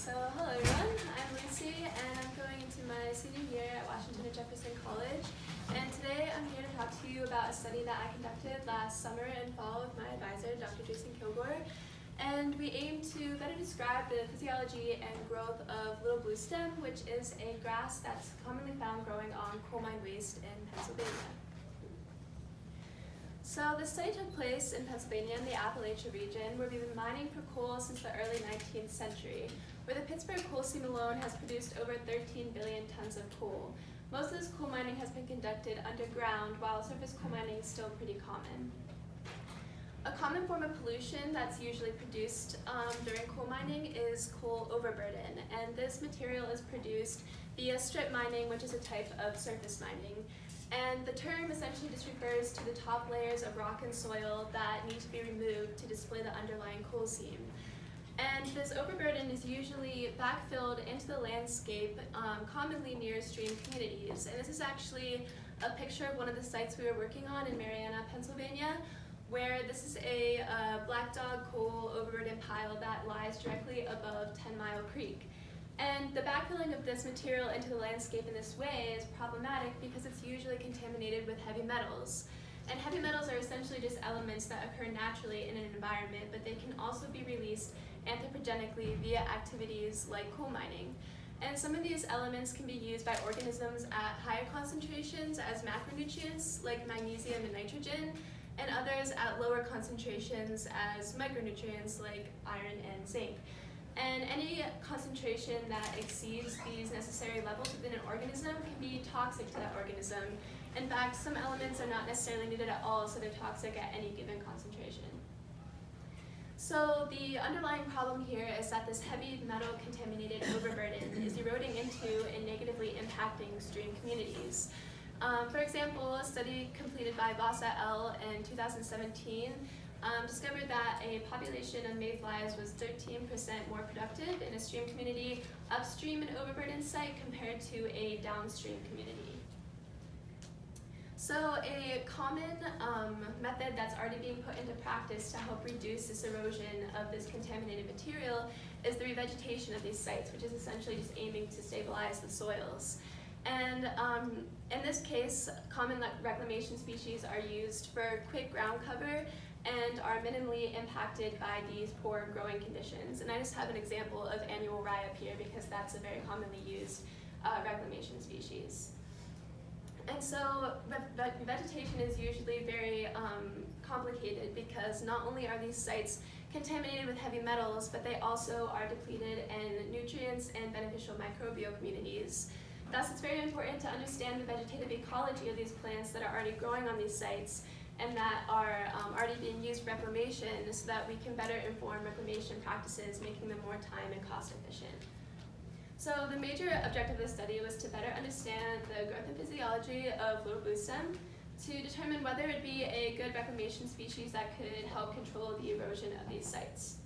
Hello everyone, I'm Lucy and I'm going into my senior year at Washington and Jefferson College, and today I'm here to talk to you about a study that I conducted last summer and fall with my advisor, Dr. Kilgore, and we aim to better describe the physiology and growth of little bluestem, which is a grass that's commonly found growing on coal mine waste in Pennsylvania. So this study took place in Pennsylvania in the Appalachia region, where we've been mining for coal since the early 19th century, where the Pittsburgh coal seam alone has produced over 13 billion tons of coal. Most of this coal mining has been conducted underground, while surface coal mining is still pretty common. A common form of pollution that's usually produced during coal mining is coal overburden, and this material is produced via strip mining, which is a type of surface mining. And the term essentially just refers to the top layers of rock and soil that need to be removed to display the underlying coal seam. And this overburden is usually backfilled into the landscape, commonly near stream communities. And this is actually a picture of one of the sites we were working on in Marianna, Pennsylvania, where this is a Black Dog coal overburden pile that lies directly above 10 Mile Creek. And the backfilling of this material into the landscape in this way is problematic because it's usually contaminated with heavy metals. And heavy metals are essentially just elements that occur naturally in an environment, but they can also be released anthropogenically via activities like coal mining. And some of these elements can be used by organisms at higher concentrations as macronutrients like magnesium and nitrogen, and others at lower concentrations as micronutrients like iron and zinc. And any concentration that exceeds these necessary levels within an organism can be toxic to that organism. In fact, some elements are not necessarily needed at all, so they're toxic at any given concentration. So the underlying problem here is that this heavy metal contaminated overburden is eroding into and negatively impacting stream communities. For example, a study completed by Voss et al. In 2017 discovered that a population of mayflies was 13% more productive in a stream community upstream an overburden site compared to a downstream community. So a common method that's already being put into practice to help reduce this erosion of this contaminated material is the revegetation of these sites, which is essentially just aiming to stabilize the soils. And in this case, common reclamation species are used for quick ground cover and are minimally impacted by these poor growing conditions. And I just have an example of annual rye up here because that's a very commonly used reclamation species. And so vegetation is usually very complicated because not only are these sites contaminated with heavy metals, but they also are depleted in nutrients and beneficial microbial communities. Thus, it's very important to understand the vegetative ecology of these plants that are already growing on these sites and that are already being used for reclamation so that we can better inform reclamation practices, making them more time and cost efficient. So the major objective of the study was to better understand the growth and physiology of little bluestem to determine whether it would be a good reclamation species that could help control the erosion of these sites.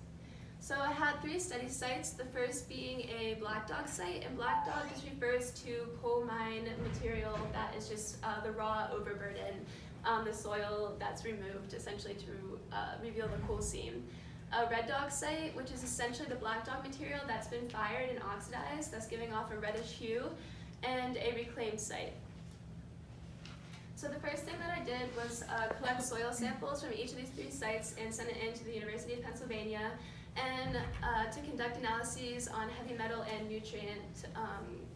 So I had 3 study sites, the first being a Black Dog site, and Black Dog just refers to coal mine material that is just the raw overburden, the soil that's removed essentially to reveal the coal seam. A Red Dog site, which is essentially the Black Dog material that's been fired and oxidized, that's giving off a reddish hue, and a reclaimed site. So the first thing that I did was collect soil samples from each of these 3 sites and send it in to the University of Pennsylvania and to conduct analyses on heavy metal and nutrient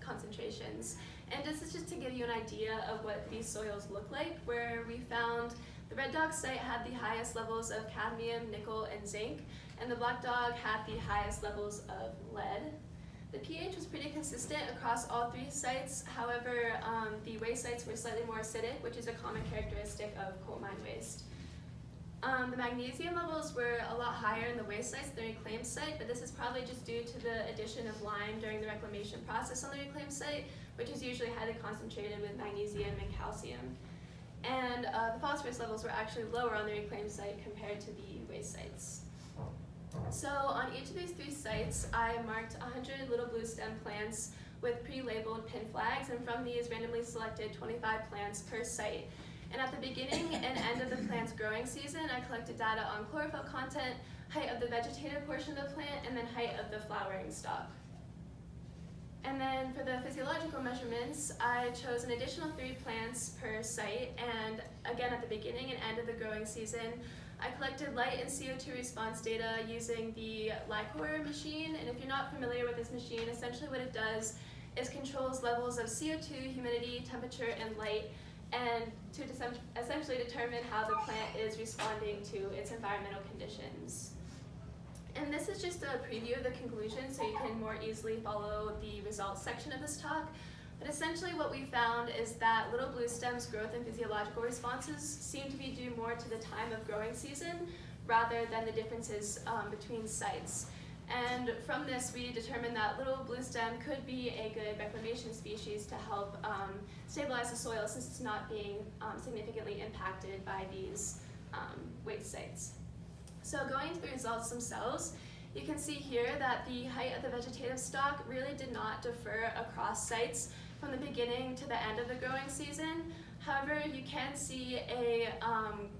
concentrations. And this is just to give you an idea of what these soils look like, where we found the Red Dog site had the highest levels of cadmium, nickel, and zinc, and the Black Dog had the highest levels of lead. The pH was pretty consistent across all 3 sites. However, the waste sites were slightly more acidic, which is a common characteristic of coal mine waste. The magnesium levels were a lot higher in the waste sites than the reclaimed site, but this is probably just due to the addition of lime during the reclamation process on the reclaimed site, which is usually highly concentrated with magnesium and calcium. And the phosphorus levels were actually lower on the reclaimed site compared to the waste sites. So on each of these 3 sites, I marked 100 little bluestem plants with pre-labeled pin flags, and from these randomly selected 25 plants per site. And at the beginning and end of the plant's growing season, I collected data on chlorophyll content, height of the vegetative portion of the plant, and then height of the flowering stalk. And then for the physiological measurements, I chose an additional 3 plants per site, and again at the beginning and end of the growing season, I collected light and CO2 response data using the Kilgore machine. And if you're not familiar with this machine, essentially what it does is controls levels of CO2, humidity, temperature, and light, and to essentially determine how the plant is responding to its environmental conditions. And this is just a preview of the conclusion, so you can more easily follow the results section of this talk. But essentially what we found is that little bluestem's growth and physiological responses seem to be due more to the time of growing season rather than the differences between sites. And from this, we determined that little bluestem could be a good reclamation species to help stabilize the soil, since it's not being significantly impacted by these waste sites. So going to the results themselves, you can see here that the height of the vegetative stock really did not differ across sites from the beginning to the end of the growing season. However, you can see a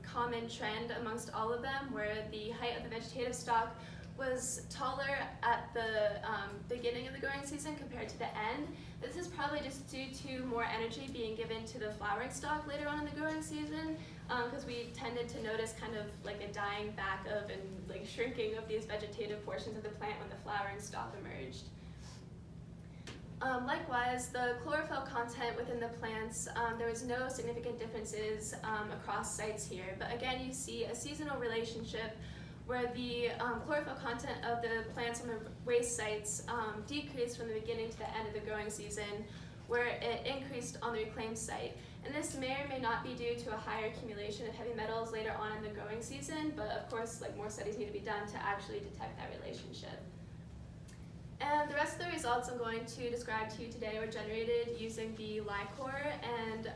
common trend amongst all of them, where the height of the vegetative stock was taller at the beginning of the growing season compared to the end. This is probably just due to more energy being given to the flowering stalk later on in the growing season, because we tended to notice kind of like a dying back of and like shrinking of these vegetative portions of the plant when the flowering stalk emerged. Likewise, the chlorophyll content within the plants, there was no significant differences across sites here, but again you see a seasonal relationship where the chlorophyll content of the plants on the waste sites decreased from the beginning to the end of the growing season, where it increased on the reclaimed site. And this may or may not be due to a higher accumulation of heavy metals later on in the growing season, but of course, like, more studies need to be done to actually detect that relationship. And the rest of the results I'm going to describe to you today were generated using the Kilgore, and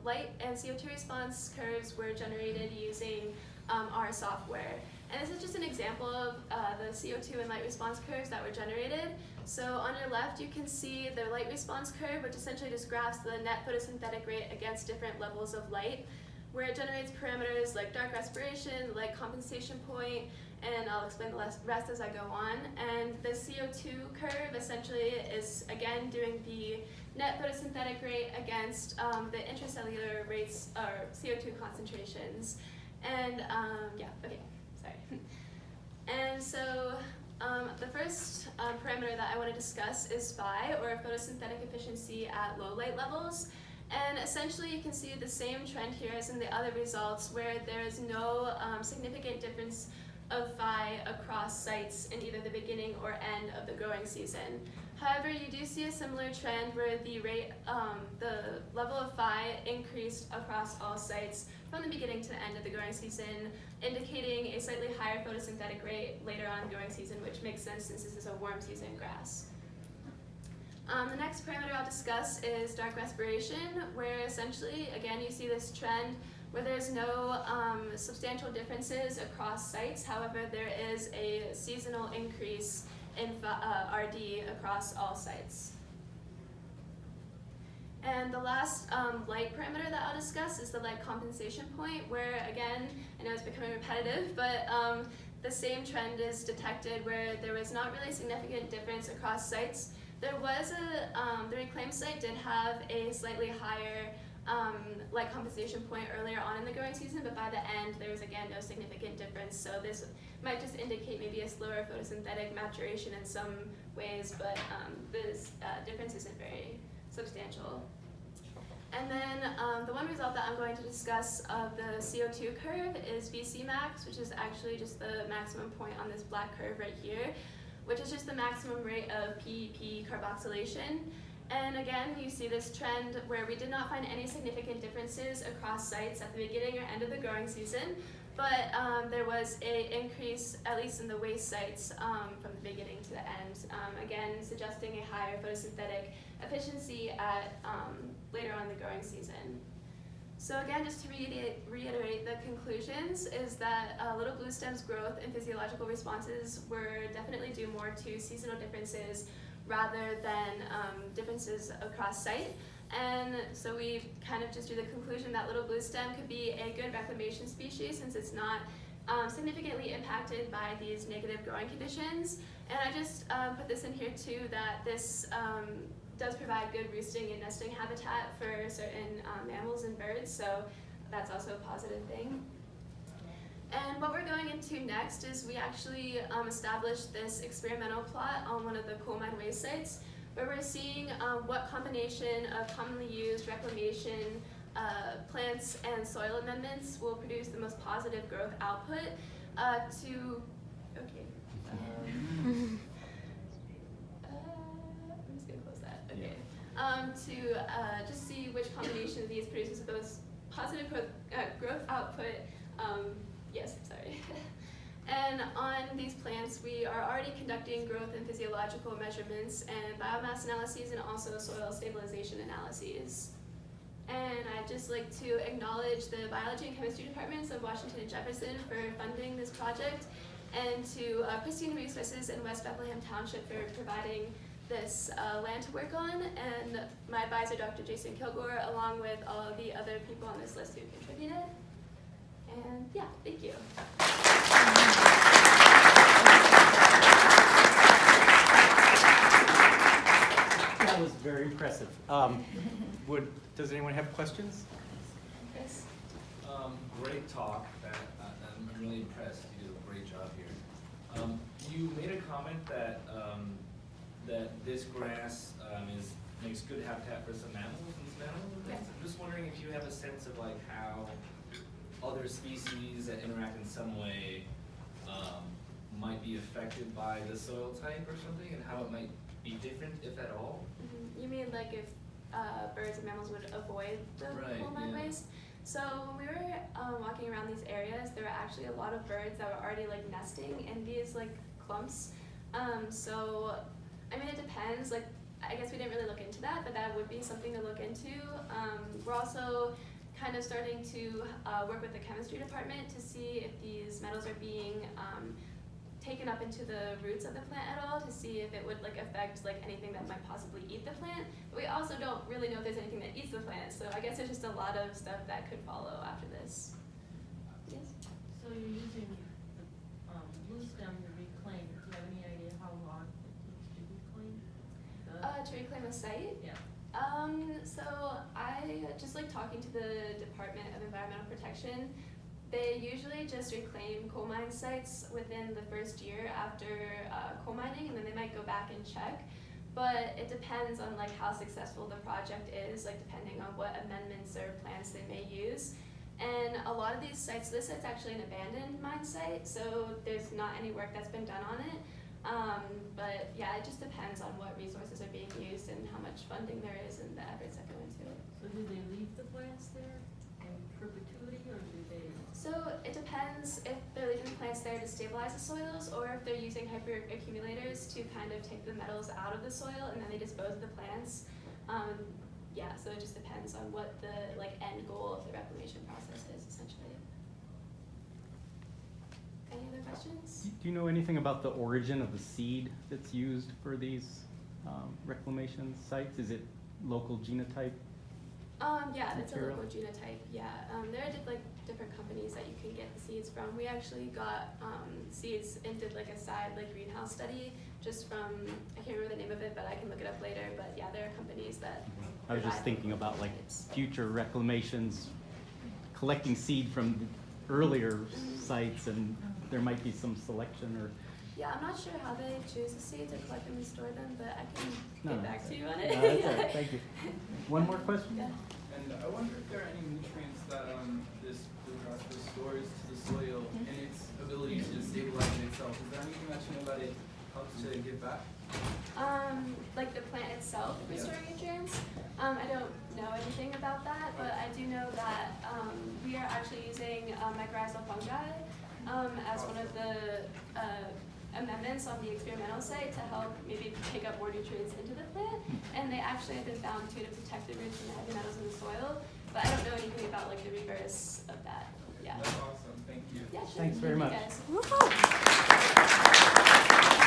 light and CO2 response curves were generated using our software. And this is just an example of the CO2 and light response curves that were generated. So on your left, you can see the light response curve, which essentially just graphs the net photosynthetic rate against different levels of light, where it generates parameters like dark respiration, the light compensation point, and I'll explain the rest as I go on. And the CO2 curve essentially is, again, doing the net photosynthetic rate against the intracellular rates, or CO2 concentrations. And And so the first parameter that I want to discuss is phi, or photosynthetic efficiency at low light levels. And essentially you can see the same trend here as in the other results, where there is no significant difference of phi across sites in either the beginning or end of the growing season. However, you do see a similar trend where the level of phi increased across all sites from the beginning to the end of the growing season, indicating a slightly higher photosynthetic rate later on in the growing season, which makes sense since this is a warm season grass. The next parameter I'll discuss is dark respiration, where essentially, again, you see this trend where there's no substantial differences across sites. However, there is a seasonal increase in RD across all sites. And the last light parameter that I'll discuss is the light compensation point, where, again, I know it's becoming repetitive, but the same trend is detected where there was not really significant difference across sites. There was the reclaimed site did have a slightly higher light compensation point earlier on in the growing season, but by the end there was, again, no significant difference. So this might just indicate maybe a slower photosynthetic maturation in some ways, but this difference isn't very substantial. And then the one result that I'm going to discuss of the CO2 curve is VC max, which is actually just the maximum point on this black curve right here, which is just the maximum rate of PEP carboxylation. And again, you see this trend where we did not find any significant differences across sites at the beginning or end of the growing season, but there was an increase, at least in the waste sites, from the beginning to the end, again suggesting a higher photosynthetic efficiency at later on in the growing season. So again, just to reiterate the conclusions, is that little bluestem's growth and physiological responses were definitely due more to seasonal differences rather than differences across site. And so we kind of just drew the conclusion that little bluestem could be a good reclamation species since it's not significantly impacted by these negative growing conditions. And I just put this in here too, that this does provide good roosting and nesting habitat for certain mammals and birds, so that's also a positive thing. And what we're going into next is we actually established this experimental plot on one of the coal mine waste sites, where we're seeing what combination of commonly used reclamation plants and soil amendments will produce the most positive growth output to, okay. I'm just gonna close that, okay. To just see which combination of these produces the most positive growth output, yes, sorry. And on these plants, we are already conducting growth and physiological measurements and biomass analyses and also soil stabilization analyses. And I'd just like to acknowledge the biology and chemistry departments of Washington and Jefferson for funding this project, and to Pristine Resources in West Bethlehem Township for providing this land to work on, and my advisor, Dr. Jason Kilgore, along with all of the other people on this list who contributed. And yeah, thank you. That was very impressive. Does anyone have questions? Chris? Great talk. I'm really impressed. You did a great job here. You made a comment that that this grass makes good habitat for some mammals and some animals. Yes. I'm just wondering if you have a sense of like how other species that interact in some way might be affected by the soil type or something, and how it might be different, if at all. You mean like if birds and mammals would avoid the coal mine waste? So when we were walking around these areas, there were actually a lot of birds that were already like nesting in these like clumps. So I mean, it depends. Like, I guess we didn't really look into that, but that would be something to look into. We're also kind of starting to work with the chemistry department to see if these metals are being taken up into the roots of the plant at all, to see if it would like affect like anything that might possibly eat the plant. But we also don't really know if there's anything that eats the plant, so I guess there's just a lot of stuff that could follow after this. Yes? So you're using the bluestem to reclaim. Do you have any idea how long it takes to reclaim? To reclaim a site? Yeah. So I just like talking to the Department of Environmental Protection. They usually just reclaim coal mine sites within the first year after coal mining, and then they might go back and check. But it depends on like how successful the project is, like depending on what amendments or plans they may use. And a lot of these sites, this site's actually an abandoned mine site, so there's not any work that's been done on it. But yeah, it just depends on what resources are being used and how much funding there is and the efforts that go into it. So do they leave the plants there in perpetuity, or do they? So it depends if they're leaving the plants there to stabilize the soils, or if they're using hyperaccumulators to kind of take the metals out of the soil and then they dispose of the plants. Yeah, so it just depends on what the like end goal of the reclamation process is, essentially. Any other questions? Do you know anything about the origin of the seed that's used for these reclamation sites? Is it local genotype? Yeah, it's a material? local genotype, yeah. There are like different companies that you can get the seeds from. We actually got seeds and did like a side like greenhouse study just from, I can't remember the name of it, but I can look it up later. But yeah, there are companies that I was just thinking about like future reclamations, collecting seed from earlier sites, and there might be some selection or. Yeah, I'm not sure how they choose the seeds or collect them and store them, but I can No, get back to you on it. No, that's all right. Thank you. One more question? Yeah. And I wonder if there are any nutrients that this bluegrass restores to the soil and its ability to stabilize itself. Is there anything that you know that it helps to give back? Like the plant itself restoring nutrients? I don't know anything about that, but I do know that we are actually using mycorrhizal fungi as one of the amendments on the experimental site to help maybe take up more nutrients into the plant, and they actually have been found to protect the roots from the heavy metals in the soil, but I don't know anything about like the reverse of that. Yeah. That's awesome. Thank you. Yeah, sure. Thanks very much. Thank you guys.